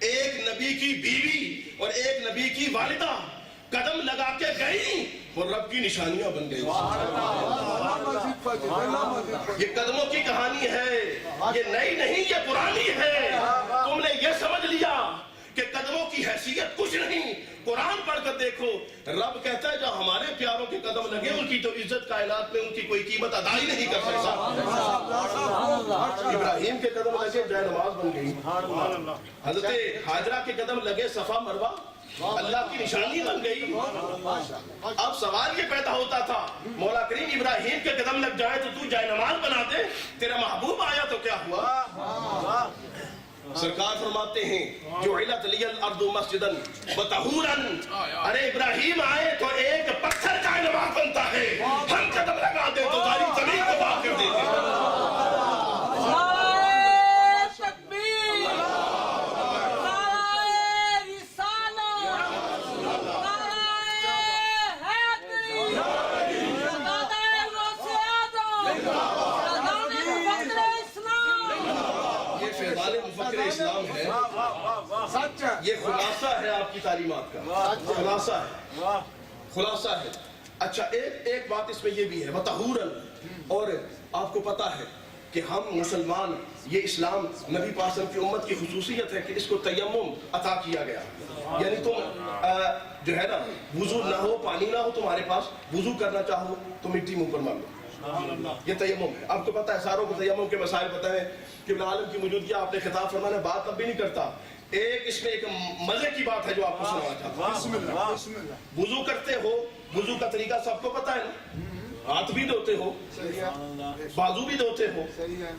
ایک نبی کی بیوی اور ایک نبی کی والدہ قدم لگا کے گئی اور رب کی نشانیاں بن گئی. یہ قدموں کی کہانی ہے, یہ نئی نہیں, یہ پرانی ہے. تم نے یہ سمجھ لیا کہ قدموں کی حیثیت کچھ نہیں. قرآن پڑھ کر دیکھو, رب کہتا ہے جو ہمارے پیاروں کے قدم لگے ان کی تو عزت کائنات میں ان کی کوئی قیمت ادا ہی نہیں کر سکتا. ابراہیم کے قدم لگے جائے نماز بن گئی, حضرت حاجرہ کے قدم لگے صفا مروہ اللہ کی نشانی بن گئی. اب سوال یہ پیدا ہوتا تھا مولا کریم ابراہیم کے قدم لگ جائے تو جائے نماز بنا دے, تیرا محبوب آیا تو کیا ہوا؟ سرکار فرماتے ہیں جعلت لی الارض مسجدا وطہورا, ارے ابراہیم آئے تو ایک پتھر کا نماز بنتا ہے, ہم قدم لگا دے تو ساری زمین کو پاک کر دیتے ہیں. اسلام ہے, یہ خلاصہ ہے آپ کی تعلیمات کا, خلاصہ ہے. اچھا ایک بات اس میں یہ بھی ہے وطہورا, اور آپ کو پتا ہے کہ ہم مسلمان, یہ اسلام نبی پاک صلی اللہ علیہ وسلم کی امت کی خصوصیت ہے کہ اس کو تیمم عطا کیا گیا. یعنی تم جو ہے نا وضو نہ ہو, پانی نہ ہو تمہارے پاس, وضو کرنا چاہو تو مٹی منہ پر مار لو, یہ تیمم ہے. آپ کو پتا ہے ساروں کو تیمم کے مسائل پتہ ہے کہ ابن عالم کی موجودگی آپ نے خطاب فرمانا, بات اب بھی نہیں کرتا. اس میں ایک مزے کی بات ہے جو آپ کو سنانا چاہتا ہوں. وضو کرتے ہو, وضو کا طریقہ سب کو پتا ہے نا, ہاتھ بھی دھوتے ہو, بازو بھی دھوتے ہو,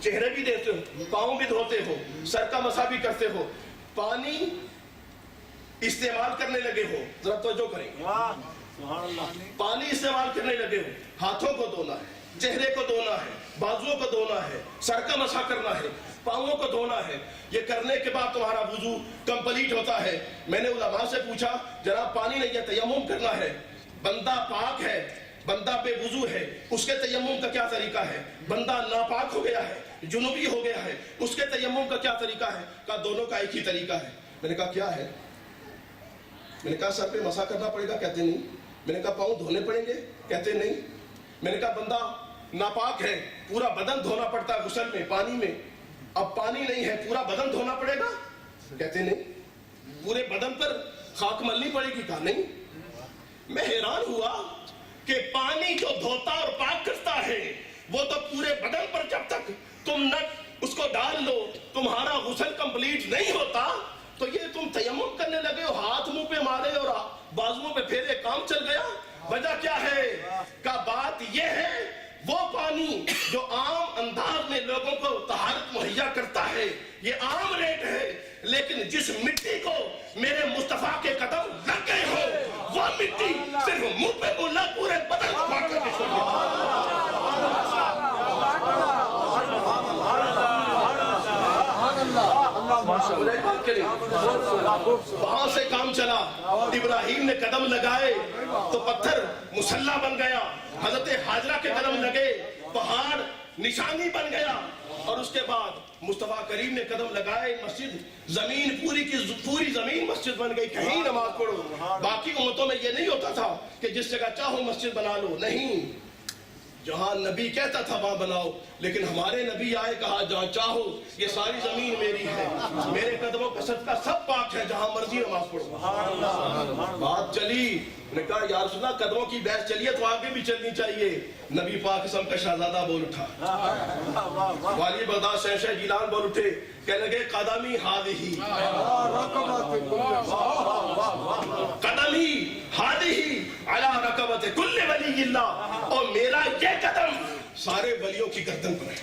چہرے بھی دھوتے ہو, پاؤں بھی دھوتے ہو, سر کا مسح بھی کرتے ہو. پانی استعمال کرنے لگے ہو, ذرا توجہ کریں, پانی استعمال کرنے لگے ہو, ہاتھوں کو دھونا ہے, چہرے کو دھونا ہے, بازوؤں کو دھونا ہے, سر کا مسح کرنا ہے, پاؤں کو دھونا ہے. یہ کرنے کے بعد تمہارا وضو کمپلیٹ ہوتا ہے. میں نے علماء سے پوچھا جناب پانی نہیں ہے, تیمم کرنا ہے, بندہ پاک ہے, بندہ بے وضو ہے, اس کے تیمم کا کیا طریقہ ہے؟ بندہ ناپاک ہو گیا ہے, جنوبی ہو گیا ہے, اس کے تیمم کا کیا طریقہ ہے؟ کہا دونوں کا ایک ہی طریقہ ہے. میں نے کہا کیا ہے؟ میں نے کہا سر پہ مسح کرنا پڑے گا, کہتے نہیں. میں نے کہا پاؤں دھونے پڑیں گے, کہتے نہیں. میں نے کہا بندہ ناپاک ہے, پورا بدن دھونا پڑتا ہے غسل میں, پانی میں, اب پانی نہیں ہے, پورا بدن دھونا پڑے گا, کہتے نہیں. پورے بدن پر خاک ملنی پڑے گی, کہا نہیں. میں حیران ہوا کہ پانی جو دھوتا اور پاک کرتا ہے وہ تو پورے بدن پر جب تک تم نہ اس کو ڈال لو تمہارا غسل کمپلیٹ نہیں ہوتا. تو یہ تم تیمم کرنے لگے ہو, ہاتھ منہ پہ مارے اور بازوؤں پہ پھیرے, کام چل گیا. وجہ کیا ہے؟ کہ بات یہ ہے وہ پانی جو عام انداز میں لوگوں کو طہارت مہیا کرتا ہے, یہ عام ریٹ ہے, لیکن جس مٹی کو میرے مصطفیٰ کے قدم لگ گئے ہو وہ مٹی صرف منہ پہ بولنا پورے بدن کو پاک کر کے چھوڑ وہاں سے کام چلا. ابراہیم نے قدم لگائے تو پتھر مسلح بن گیا, حضرت حاجرہ کے قدم لگے پہاڑ نشانی بن گیا, اور اس کے بعد مصطفیٰ کریم نے قدم لگائے, مسجد زمین پوری کی پوری زمین مسجد بن گئی. کہیں نماز پڑھو. باقی امتوں میں یہ نہیں ہوتا تھا کہ جس جگہ چاہو مسجد بنا لو, نہیں, جہاں نبی کہتا تھا وہاں بناؤ, لیکن ہمارے نبی آئے کہا جہاں چاہو, یہ ساری زمین میری ہے, میرے قدموں کا صدقہ سب پاک ہے, جہاں مرضی نماز پڑھو. بات چلی, نے کہا یا رسول اللہ قدموں کی بحث چلیے تو آگے بھی چلنی چاہیے. نبی پاک قسم کا شہزادہ بول اٹھا, والی بغداد شہنشاہ جیلان بول اٹھے, کہنے لگے قدمی ہادہی, قدمی ہادہی علی رکبت کل ولی اللہ, اور میرا یہ قدم سارے ولیوں کی گردن پر ہے.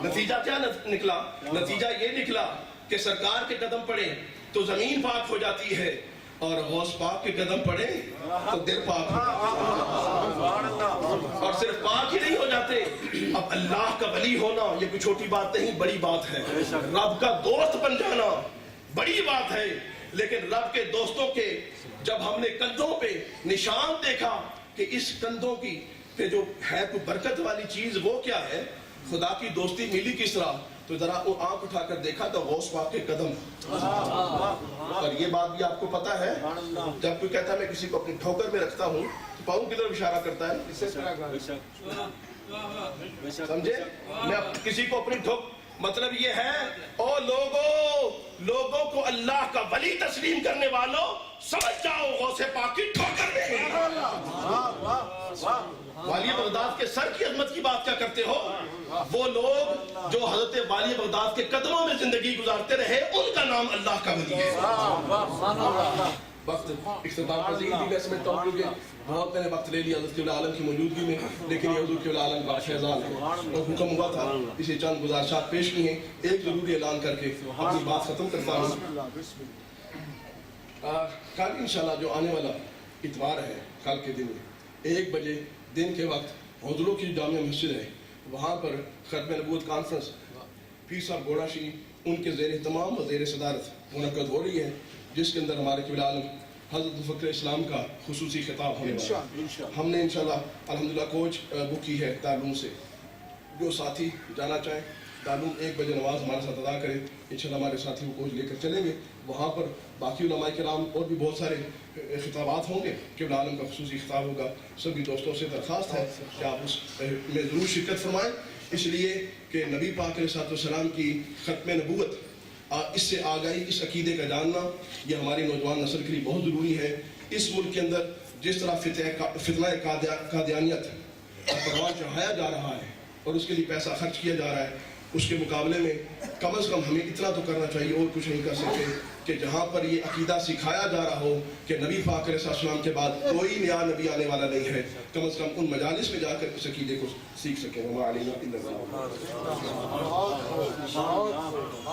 نتیجہ کیا نکلا؟ نتیجہ یہ نکلا کہ سرکار کے قدم پڑے تو زمین پاک ہو جاتی ہے, اور غوث پاک کے قدم پڑے تو دل پاک ہو جاتا ہے. اور صرف پاک ہی نہیں ہو جاتے, اب اللہ کا ولی ہونا یہ کوئی چھوٹی بات نہیں, بڑی بات ہے. رب کا دوست بن جانا بڑی بات ہے, لیکن رب کے دوستوں کے جب ہم نے کندھوں پہ نشان دیکھا کہ اس کندھوں کی پہ جو ہے کوئی برکت والی چیز وہ کیا ہے, خدا کی دوستی ملی کس طرح, تو ذرا وہ آنکھ اٹھا کر دیکھا تو غوث پاک کے قدم. اور یہ بات بھی آپ کو پتا ہے جب کوئی کہتا ہے میں کسی کو اپنی ٹھوکر میں رکھتا ہوں تو پاؤں کی طرف اشارہ کرتا ہے. اسے طرح کا بے شک بے شک سمجھے؟ میں کسی کو اپنی ٹھوک مطلب یہ ہے او لوگوں کو اللہ کا ولی تسلیم کرنے والوں سمجھ جاؤ غوث پاک کی ٹھوکر میں. والی بغداد کے سر کی عظمت کی بات کیا کرتے ہو؟ وہ لوگ جو حضرت والی بغداد کے قدموں میں زندگی گزارتے رہے ان کا نام اللہ کا ولی ہے. وقت اختتام پذیر تھی میں سمجھتا ہوں کیونکہ بہت میں نے وقت لے لیا حضرت عالم کی موجودگی میں، لیکن یہ حضور کے عالم کا فیضان ہے اور حکم ہوا تھا اسے چند گزارشات پیش کی ہیں. ایک ضروری اعلان کر کے اپنی بات ختم کرتا ہوں. کل انشاءاللہ جو آنے والا اتوار ہے، کل کے دن 1 بجے دن کے وقت حضروں کی جامع مسجد ہے، وہاں پر ختم نبوت کانفرنس پیر صاحب گوڑا شی ان کے زیر اہتمام و زیر صدارت منعقد ہو رہی ہے، جس کے اندر ہمارے قبلہ عالم حضرت مفکر اسلام کا خصوصی خطاب ہونے والا ہے. ہم نے انشاءاللہ الحمدللہ کوچ بک کی ہے دارالعلوم سے. جو ساتھی جانا چاہیں دارالعلوم 1 بجے نماز ہمارے ساتھ ادا کریں، انشاءاللہ ہمارے ساتھی وہ کوچ لے کر چلیں گے. وہاں پر باقی علماء کرام اور بھی بہت سارے خطابات ہوں گے، قبلہ عالم کا خصوصی خطاب ہوگا. سبھی دوستوں سے درخواست ہے کہ آپ اس میں ضرور شرکت فرمائیں، اس لیے کہ نبی پاک علیہ السلام کی ختم نبوت، اس سے آگاہی، اس عقیدے کا جاننا یہ ہماری نوجوان نسل کے لیے بہت ضروری ہے. اس ملک کے اندر جس طرح فتنہ قادیانیت پروان چڑھایا جا رہا ہے اور اس کے لیے پیسہ خرچ کیا جا رہا ہے، اس کے مقابلے میں کم از کم ہمیں اتنا تو کرنا چاہیے، اور کچھ نہیں کر سکتے، کہ جہاں پر یہ عقیدہ سکھایا جا رہا ہو کہ نبی پاک علیہ السلام کے بعد کوئی نیا نبی آنے والا نہیں ہے، کم از کم ان مجالس میں جا کر اس عقیدے کو سیکھ سکیں. وما علینا الا البلاغ.